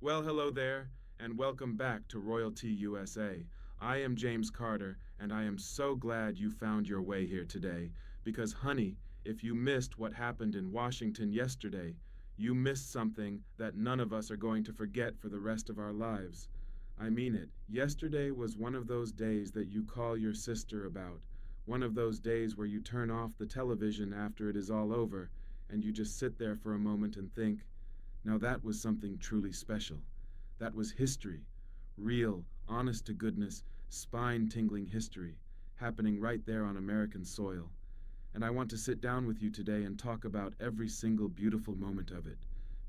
Well, hello there, and welcome back to Royalty USA. I am James Carter, and I am so glad you found your way here today. Because, honey, if you missed what happened in Washington yesterday, you missed something that none of us are going to forget for the rest of our lives. I mean it. Yesterday was one of those days that you call your sister about. One of those days where you turn off the television after it is all over, and you just sit there for a moment and think, now that was something truly special. That was history. Real, honest to goodness, spine-tingling history, happening right there on American soil. And I want to sit down with you today and talk about every single beautiful moment of it,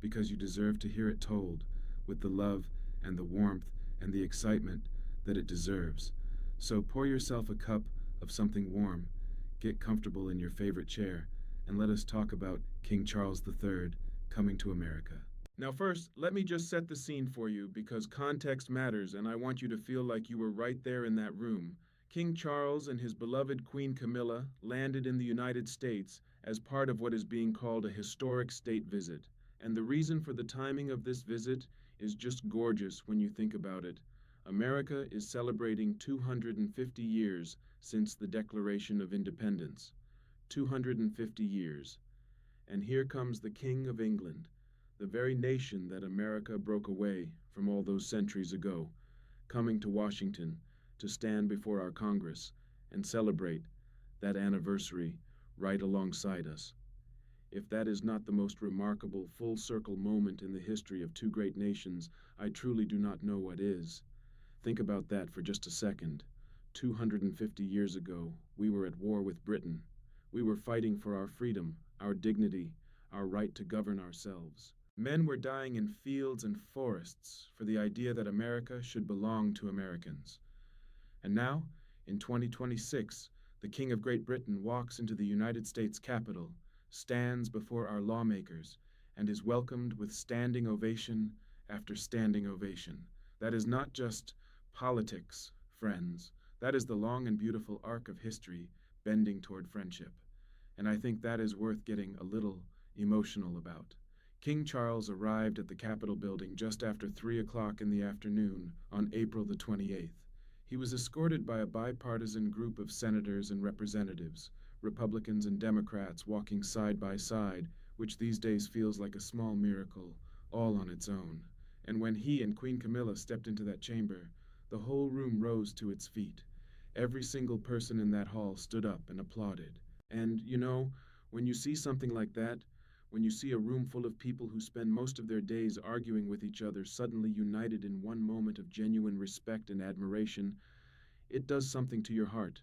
because you deserve to hear it told, with the love and the warmth and the excitement that it deserves. So pour yourself a cup of something warm, get comfortable in your favorite chair, and let us talk about King Charles III coming to America. Now, first, let me just set the scene for you because context matters and I want you to feel like you were right there in that room. King Charles and his beloved Queen Camilla landed in the United States as part of what is being called a historic state visit. And the reason for the timing of this visit is just gorgeous when you think about it. America is celebrating 250 years since the Declaration of Independence. 250 years. And here comes the King of England, the very nation that America broke away from all those centuries ago, coming to Washington to stand before our Congress and celebrate that anniversary right alongside us. If that is not the most remarkable full circle moment in the history of two great nations, I truly do not know what is. Think about that for just a second. 250 years ago, we were at war with Britain. We were fighting for our freedom, our dignity, our right to govern ourselves. Men were dying in fields and forests for the idea that America should belong to Americans. And now, in 2026, the King of Great Britain walks into the United States Capitol, stands before our lawmakers, and is welcomed with standing ovation after standing ovation. That is not just politics, friends. That is the long and beautiful arc of history bending toward friendship. And I think that is worth getting a little emotional about. King Charles arrived at the Capitol building just after 3 o'clock in the afternoon on April the 28th. He was escorted by a bipartisan group of senators and representatives, Republicans and Democrats walking side by side, which these days feels like a small miracle, all on its own. And when he and Queen Camilla stepped into that chamber, the whole room rose to its feet. Every single person in that hall stood up and applauded. And, when you see something like that, when you see a room full of people who spend most of their days arguing with each other suddenly united in one moment of genuine respect and admiration, it does something to your heart.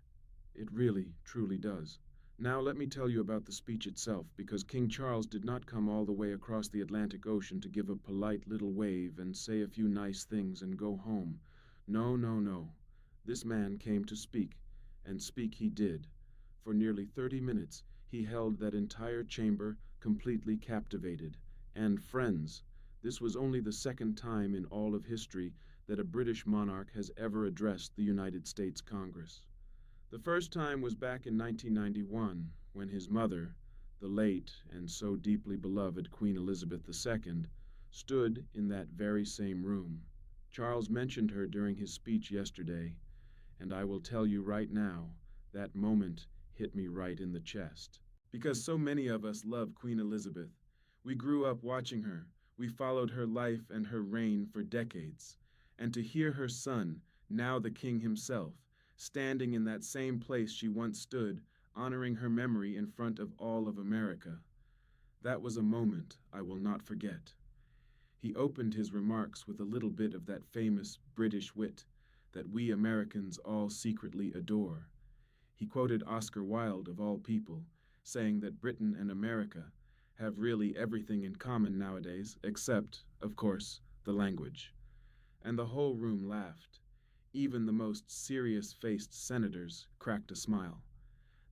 It really, truly does. Now let me tell you about the speech itself, because King Charles did not come all the way across the Atlantic Ocean to give a polite little wave and say a few nice things and go home. No, no, no. This man came to speak, and speak he did. For nearly 30 minutes, he held that entire chamber completely captivated. And friends, this was only the second time in all of history that a British monarch has ever addressed the United States Congress. The first time was back in 1991, when his mother, the late and so deeply beloved Queen Elizabeth II, stood in that very same room. Charles mentioned her during his speech yesterday, and I will tell you right now, that moment hit me right in the chest. Because so many of us love Queen Elizabeth. We grew up watching her. We followed her life and her reign for decades. And to hear her son, now the king himself, standing in that same place she once stood, honoring her memory in front of all of America, that was a moment I will not forget. He opened his remarks with a little bit of that famous British wit that we Americans all secretly adore. He quoted Oscar Wilde, of all people, saying that Britain and America have really everything in common nowadays, except, of course, the language. And the whole room laughed. Even the most serious-faced senators cracked a smile.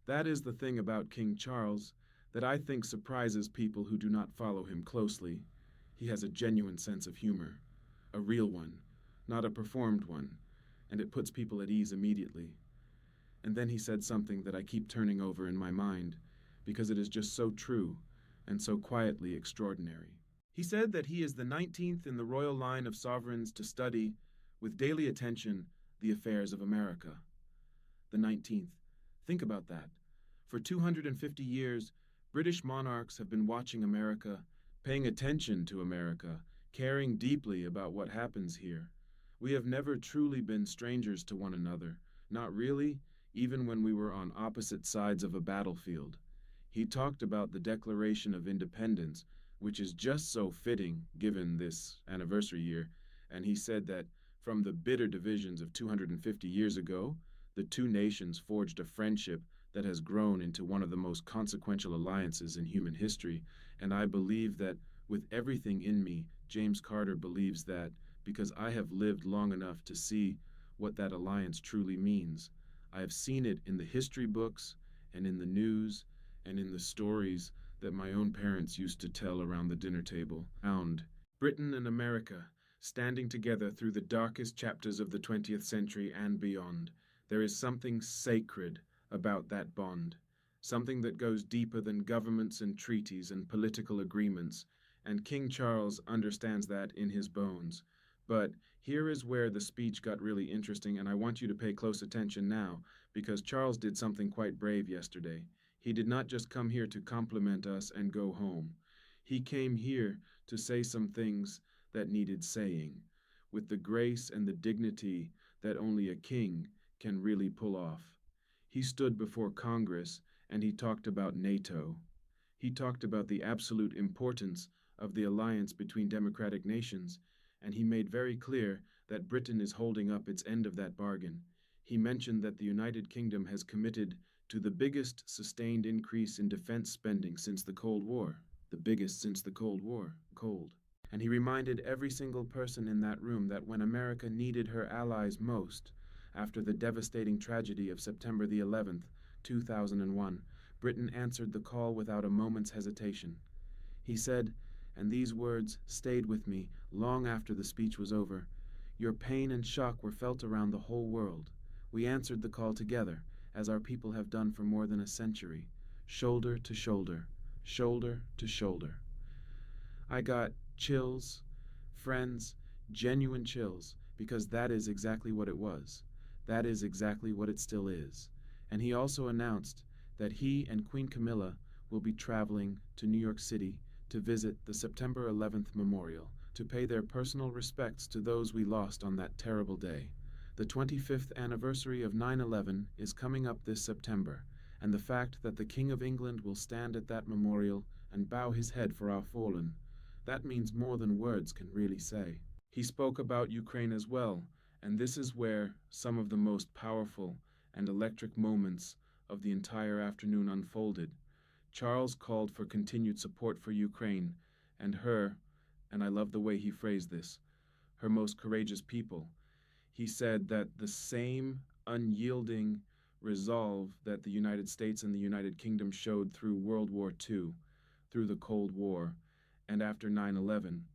That is the thing about King Charles that I think surprises people who do not follow him closely. He has a genuine sense of humor, a real one, not a performed one, and it puts people at ease immediately. And then he said something that I keep turning over in my mind, because it is just so true and so quietly extraordinary. He said that he is the 19th in the royal line of sovereigns to study, with daily attention, the affairs of America. The 19th. Think about that. For 250 years, British monarchs have been watching America, paying attention to America, caring deeply about what happens here. We have never truly been strangers to one another, not really, even when we were on opposite sides of a battlefield. He talked about the Declaration of Independence, which is just so fitting given this anniversary year, and he said that from the bitter divisions of 250 years ago, the two nations forged a friendship that has grown into one of the most consequential alliances in human history, and I believe that with everything in me, James Carter believes that because I have lived long enough to see what that alliance truly means. I have seen it in the history books and in the news and in the stories that my own parents used to tell around the dinner table. Found Britain and America standing together through the darkest chapters of the 20th century and beyond. There is something sacred about that bond, something that goes deeper than governments and treaties and political agreements, and King Charles understands that in his bones. But here is where the speech got really interesting, and I want you to pay close attention now, because Charles did something quite brave yesterday. He did not just come here to compliment us and go home. He came here to say some things that needed saying, with the grace and the dignity that only a king can really pull off. He stood before Congress and he talked about NATO. He talked about the absolute importance of the alliance between democratic nations, and he made very clear that Britain is holding up its end of that bargain. He mentioned that the United Kingdom has committed to the biggest sustained increase in defense spending since the Cold War, the biggest since the Cold War, cold. And he reminded every single person in that room that when America needed her allies most, after the devastating tragedy of September the 11th, 2001, Britain answered the call without a moment's hesitation. He said, and these words stayed with me long after the speech was over, "Your pain and shock were felt around the whole world. We answered the call together, as our people have done for more than a century, shoulder to shoulder, shoulder to shoulder." I got chills, friends, genuine chills, because that is exactly what it was. That is exactly what it still is. And he also announced that he and Queen Camilla will be traveling to New York City to visit the September 11th memorial, to pay their personal respects to those we lost on that terrible day. The 25th anniversary of 9/11 is coming up this September, and the fact that the King of England will stand at that memorial and bow his head for our fallen, that means more than words can really say. He spoke about Ukraine as well, and this is where some of the most powerful and electric moments of the entire afternoon unfolded. Charles called for continued support for Ukraine and her, and I love the way he phrased this, her most courageous people. He said that the same unyielding resolve that the United States and the United Kingdom showed through World War II, through the Cold War, and after 9/11,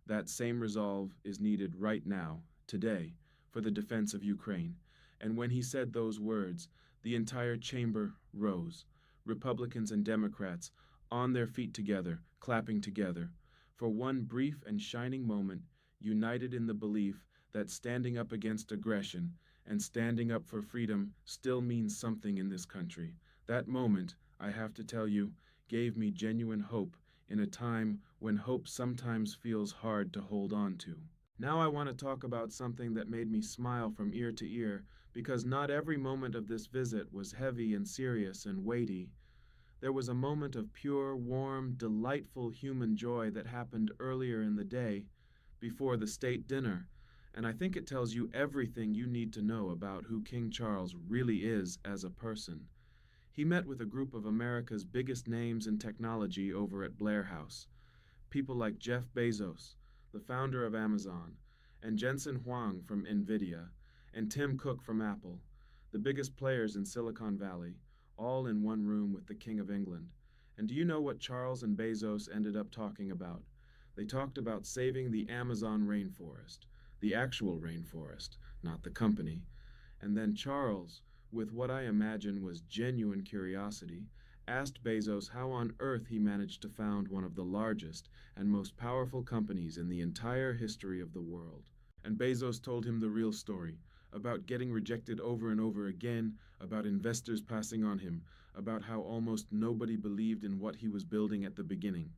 that same resolve is needed right now, today, for the defense of Ukraine. And when he said those words, the entire chamber rose, Republicans and Democrats on their feet together, clapping together, for one brief and shining moment, united in the belief that standing up against aggression and standing up for freedom still means something in this country. That moment, I have to tell you, gave me genuine hope in a time when hope sometimes feels hard to hold on to. Now I want to talk about something that made me smile from ear to ear, because not every moment of this visit was heavy and serious and weighty. There was a moment of pure, warm, delightful human joy that happened earlier in the day, before the state dinner, and I think it tells you everything you need to know about who King Charles really is as a person. He met with a group of America's biggest names in technology over at Blair House. People like Jeff Bezos, the founder of Amazon, and Jensen Huang from NVIDIA, and Tim Cook from Apple, the biggest players in Silicon Valley, all in one room with the King of England. And do you know what Charles and Bezos ended up talking about? They talked about saving the Amazon rainforest, the actual rainforest, not the company. And then Charles, with what I imagine was genuine curiosity, asked Bezos how on earth he managed to found one of the largest and most powerful companies in the entire history of the world. And Bezos told him the real story about getting rejected over and over again, about investors passing on him, about how almost nobody believed in what he was building at the beginning.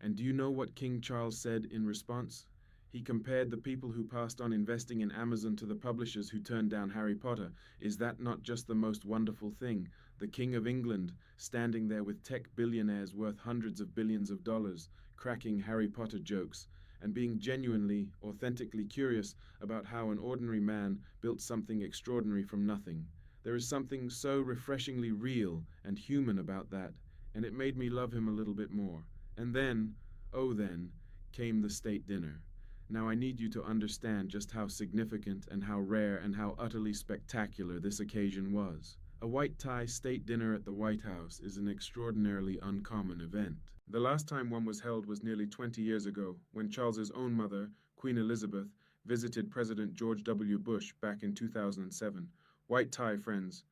And do you know what King Charles said in response? He compared the people who passed on investing in Amazon to the publishers who turned down Harry Potter. Is that not just the most wonderful thing? The King of England standing there with tech billionaires worth hundreds of billions of dollars, cracking Harry Potter jokes, and being genuinely, authentically curious about how an ordinary man built something extraordinary from nothing. There is something so refreshingly real and human about that, and it made me love him a little bit more. And then, oh then, came the state dinner. Now I need you to understand just how significant and how rare and how utterly spectacular this occasion was. A white tie state dinner at the White House is an extraordinarily uncommon event. The last time one was held was nearly 20 years ago, when Charles's own mother, Queen Elizabeth, visited President George W. Bush back in 2007. White tie, friends,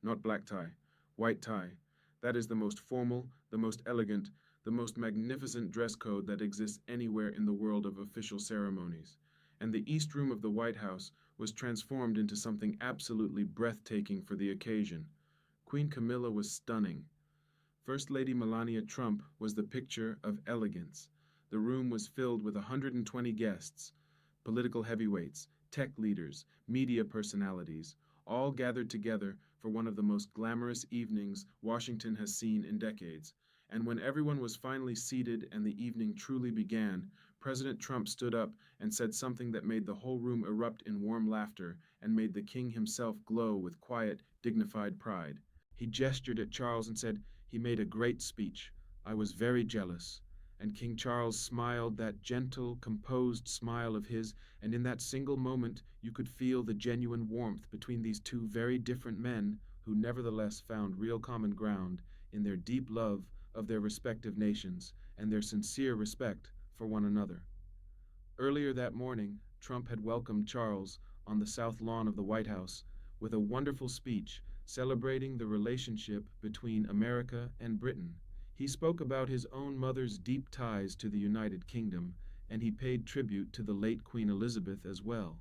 not black tie. White tie. That is the most formal, the most elegant, the most magnificent dress code that exists anywhere in the world of official ceremonies. And the East Room of the White House was transformed into something absolutely breathtaking for the occasion. Queen Camilla was stunning. First Lady Melania Trump was the picture of elegance. The room was filled with 120 guests, political heavyweights, tech leaders, media personalities, all gathered together for one of the most glamorous evenings Washington has seen in decades. And when everyone was finally seated and the evening truly began, President Trump stood up and said something that made the whole room erupt in warm laughter and made the king himself glow with quiet, dignified pride. He gestured at Charles and said, "He made a great speech. I was very jealous." And King Charles smiled that gentle, composed smile of his, and in that single moment you could feel the genuine warmth between these two very different men who nevertheless found real common ground in their deep love of their respective nations and their sincere respect for one another. Earlier that morning, Trump had welcomed Charles on the south lawn of the White House with a wonderful speech celebrating the relationship between America and Britain. He spoke about his own mother's deep ties to the United Kingdom, and he paid tribute to the late Queen Elizabeth as well.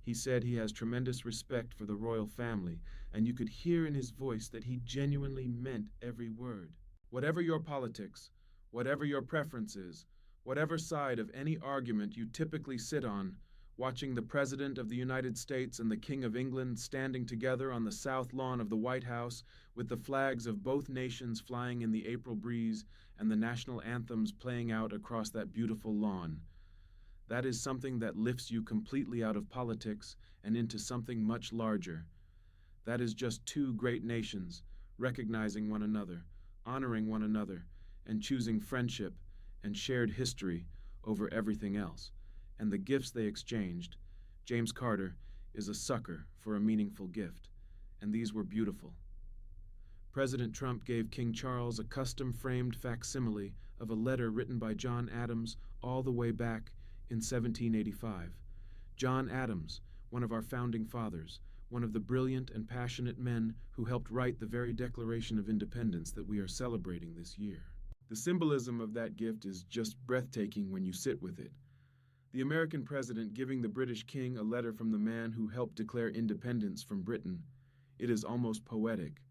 He said he has tremendous respect for the royal family, and you could hear in his voice that he genuinely meant every word. Whatever your politics, whatever your preferences, whatever side of any argument you typically sit on, watching the President of the United States and the King of England standing together on the south lawn of the White House with the flags of both nations flying in the April breeze and the national anthems playing out across that beautiful lawn. That is something that lifts you completely out of politics and into something much larger. That is just two great nations recognizing one another, honoring one another, and choosing friendship and shared history over everything else. And the gifts they exchanged, James Carter is a sucker for a meaningful gift, and these were beautiful. President Trump gave King Charles a custom-framed facsimile of a letter written by John Adams all the way back in 1785. John Adams, one of our founding fathers, one of the brilliant and passionate men who helped write the very Declaration of Independence that we are celebrating this year. The symbolism of that gift is just breathtaking when you sit with it. The American president giving the British king a letter from the man who helped declare independence from Britain. It is almost poetic.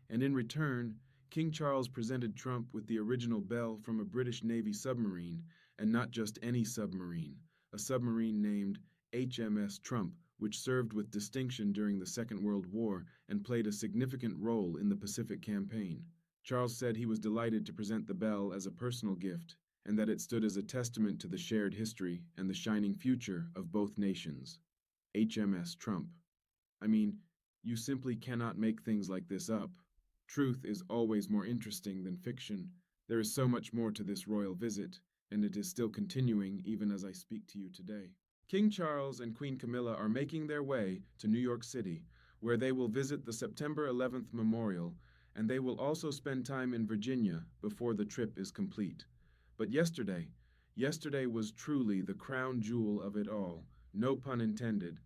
And in return, King Charles presented Trump with the original bell from a British Navy submarine, and not just any submarine, a submarine named HMS Trump, which served with distinction during the Second World War and played a significant role in the Pacific Campaign. Charles said he was delighted to present the bell as a personal gift, and that it stood as a testament to the shared history and the shining future of both nations. HMS Trump. I mean, you simply cannot make things like this up. Truth is always more interesting than fiction. There is so much more to this royal visit, and it is still continuing even as I speak to you today. King Charles and Queen Camilla are making their way to New York City, where they will visit the September 11th memorial, and they will also spend time in Virginia before the trip is complete. But yesterday was truly the crown jewel of it all, no pun intended.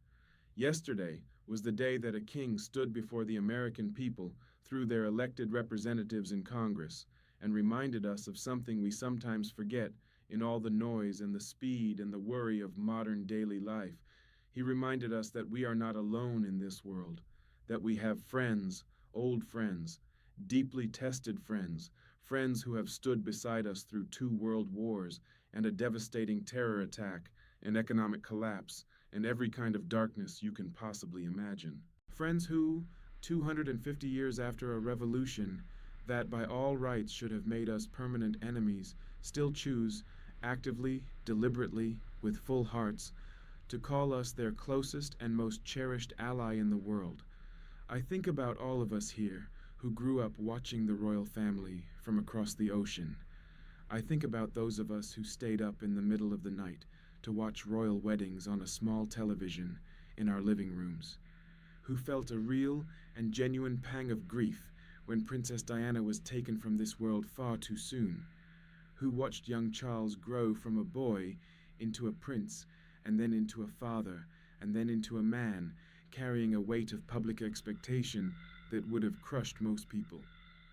Yesterday was the day that a king stood before the American people through their elected representatives in Congress, and reminded us of something we sometimes forget in all the noise and the speed and the worry of modern daily life. He reminded us that we are not alone in this world, that we have friends, old friends, deeply tested friends, friends who have stood beside us through 2 world wars and a devastating terror attack, an economic collapse, and every kind of darkness you can possibly imagine. Friends who, 250 years after a revolution that by all rights should have made us permanent enemies, still choose, actively, deliberately, with full hearts, to call us their closest and most cherished ally in the world. I think about all of us here who grew up watching the royal family from across the ocean. I think about those of us who stayed up in the middle of the night to watch royal weddings on a small television in our living rooms, who felt a real and genuine pang of grief when Princess Diana was taken from this world far too soon, who watched young Charles grow from a boy into a prince, and then into a father, and then into a man, carrying a weight of public expectation that would have crushed most people,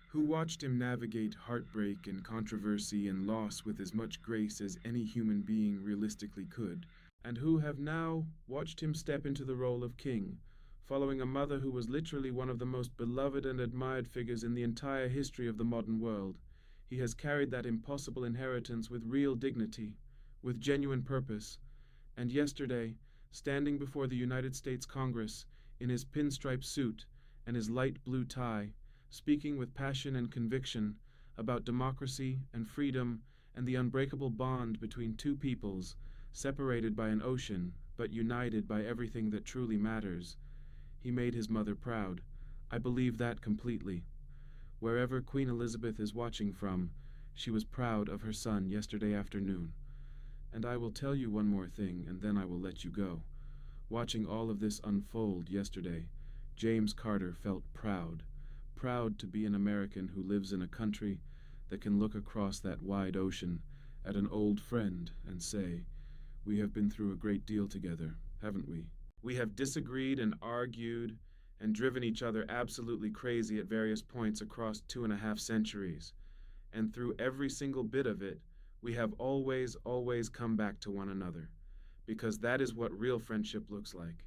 who watched him navigate heartbreak and controversy and loss with as much grace as any human being realistically could, and who have now watched him step into the role of king, following a mother who was literally one of the most beloved and admired figures in the entire history of the modern world. He has carried that impossible inheritance with real dignity, with genuine purpose, and yesterday, standing before the United States Congress in his pinstripe suit and his light blue tie, speaking with passion and conviction about democracy and freedom and the unbreakable bond between two peoples, separated by an ocean but united by everything that truly matters, he made his mother proud. I believe that completely. Wherever Queen Elizabeth is watching from, she was proud of her son yesterday afternoon. And I will tell you one more thing, and then I will let you go. Watching all of this unfold yesterday, James Carter felt proud. Proud to be an American who lives in a country that can look across that wide ocean at an old friend and say, we have been through a great deal together, haven't we? We have disagreed and argued and driven each other absolutely crazy at various points across 2.5 centuries. And through every single bit of it, we have always come back to one another, because that is what real friendship looks like.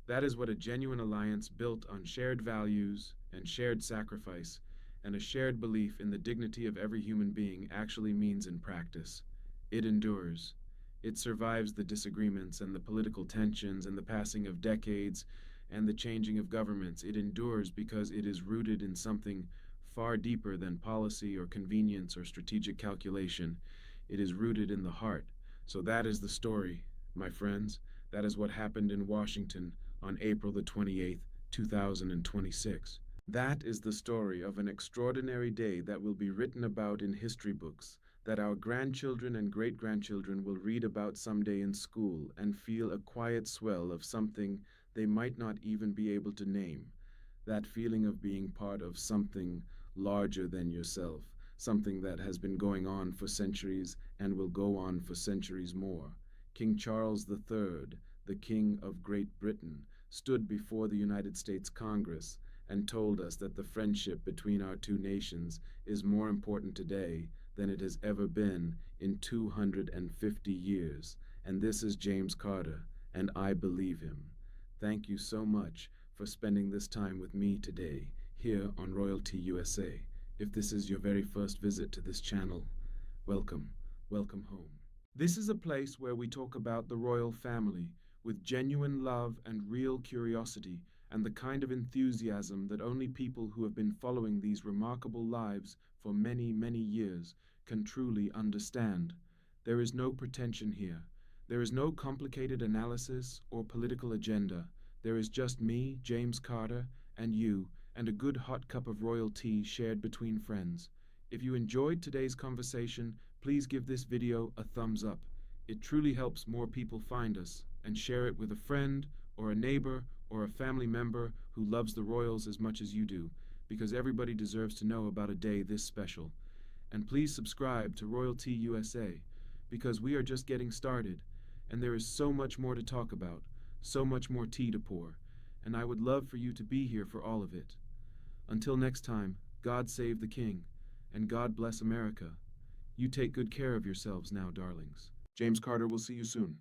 That is what a genuine alliance built on shared values and shared sacrifice and a shared belief in the dignity of every human being actually means in practice. It endures. It survives the disagreements and the political tensions and the passing of decades and the changing of governments. It endures because it is rooted in something far deeper than policy or convenience or strategic calculation. It is rooted in the heart. So that is the story, my friends. That is what happened in Washington on April the 28th, 2026. That is the story of an extraordinary day that will be written about in history books, that our grandchildren and great-grandchildren will read about someday in school and feel a quiet swell of something they might not even be able to name. That feeling of being part of something larger than yourself, something that has been going on for centuries and will go on for centuries more. King Charles III, the King of Great Britain, stood before the United States Congress and told us that the friendship between our two nations is more important today than it has ever been in 250 years. And this is James Carter, and I believe him. Thank you so much for spending this time with me today here on Royalty USA. If this is your very first visit to this channel, welcome home. This is a place where we talk about the royal family with genuine love and real curiosity and the kind of enthusiasm that only people who have been following these remarkable lives for many, many years can truly understand. There is no pretension here. There is no complicated analysis or political agenda. There is just me, James Carter, and you, and a good hot cup of royal tea shared between friends. If you enjoyed today's conversation, please give this video a thumbs up. It truly helps more people find us, and share it with a friend or a neighbor or a family member who loves the royals as much as you do, because everybody deserves to know about a day this special. And please subscribe to Royalty USA, because we are just getting started, and there is so much more to talk about, so much more tea to pour, and I would love for you to be here for all of it. Until next time, God save the king, and God bless America. You take good care of yourselves now, darlings. James Carter will see you soon.